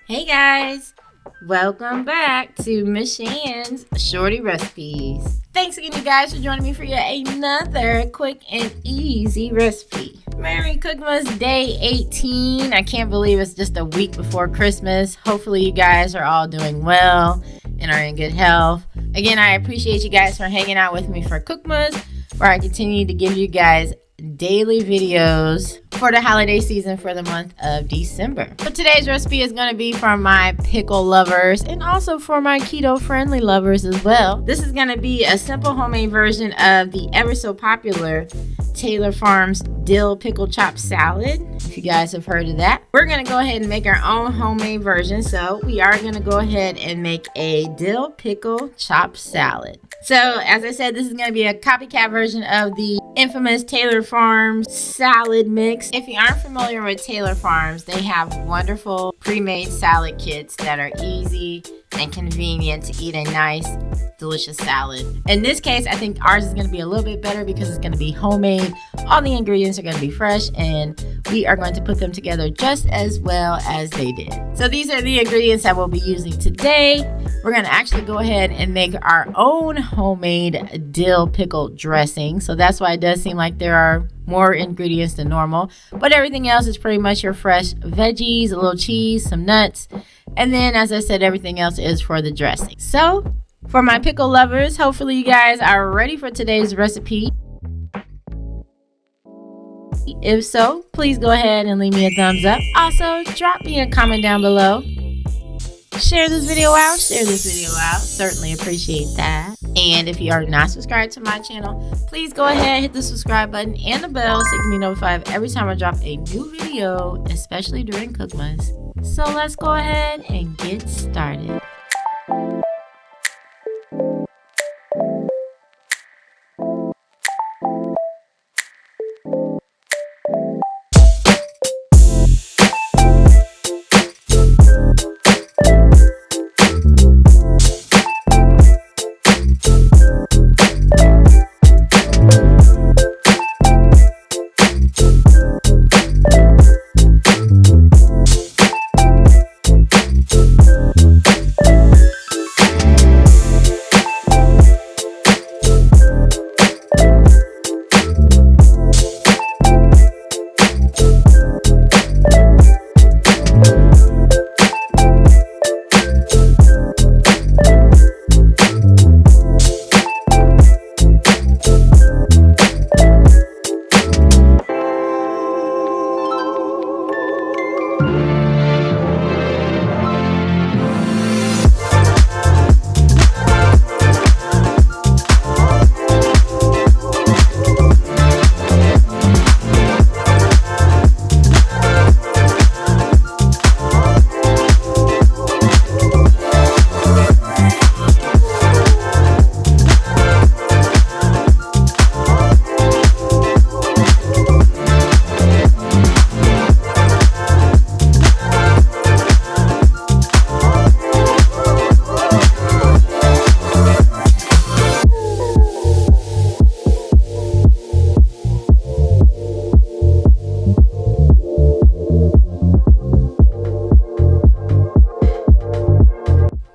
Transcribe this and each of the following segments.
Hey guys, welcome back to Miss Shan's Shorty Recipes. Thanks again, you guys, for joining me for yet another quick and easy recipe. Merry Cookmas Day 18. I can't believe it's just a week before Christmas. Hopefully you guys are all doing well and are in good health. Again, I appreciate you guys for hanging out with me for Cookmas, where I continue to give you guys daily videos for the holiday season for the month of December. But today's recipe is going to be for my pickle lovers and also for my keto friendly lovers as well. This is going to be a simple homemade version of the ever so popular Taylor Farms Dill Pickle Chopped Salad. If you guys have heard of that, we're going to go ahead and make our own homemade version. So we are going to go ahead and make a dill pickle chopped salad. So as I said, this is going to be a copycat version of the infamous Taylor Farms salad mix. If you aren't familiar with Taylor Farms, they have wonderful pre-made salad kits that are easy and convenient to eat a nice, delicious salad. In this case, I think ours is going to be a little bit better because it's going to be homemade. All the ingredients are going to be fresh, and we are going to put them together just as well as they did. So these are the ingredients that we'll be using today. We're going to actually go ahead and make our own homemade dill pickle dressing. So that's why it does seem like there are more ingredients than normal. But everything else is pretty much your fresh veggies, a little cheese, some nuts. And then, as I said, everything else is for the dressing. So for my pickle lovers, hopefully you guys are ready for today's recipe. If so, please go ahead and leave me a thumbs up. Also, drop me a comment down below. Share this video out. Certainly appreciate that. And if you are not subscribed to my channel, please go ahead, hit the subscribe button and the bell so you can be notified every time I drop a new video, especially during Cookmas. So let's go ahead and get started.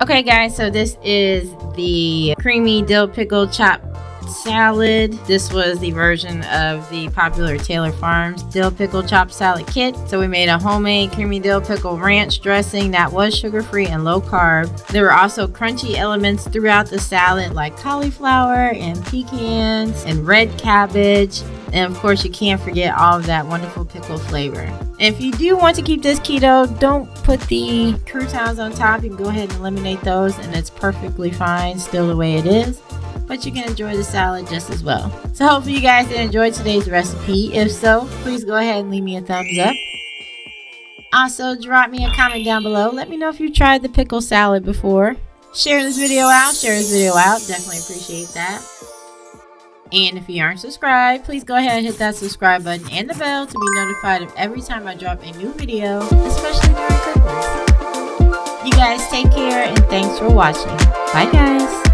Okay guys, so this is the creamy dill pickle chopped salad. This was the version of the popular Taylor Farms dill pickle chopped salad kit. So we made a homemade creamy dill pickle ranch dressing that was sugar-free and low carb. There were also crunchy elements throughout the salad like cauliflower and pecans and red cabbage. And of course, you can't forget all of that wonderful pickle flavor. And if you do want to keep this keto, don't put the croutons on top. You can go ahead and eliminate those and it's perfectly fine still the way it is. But you can enjoy the salad just as well. So hopefully you guys did enjoy today's recipe. If so, please go ahead and leave me a thumbs up. Also, drop me a comment down below. Let me know if you tried the pickle salad before. Share this video out. Definitely appreciate that. And if you aren't subscribed, please go ahead and hit that subscribe button and the bell to be notified of every time I drop a new video, especially during Christmas. You guys take care and thanks for watching. Bye guys.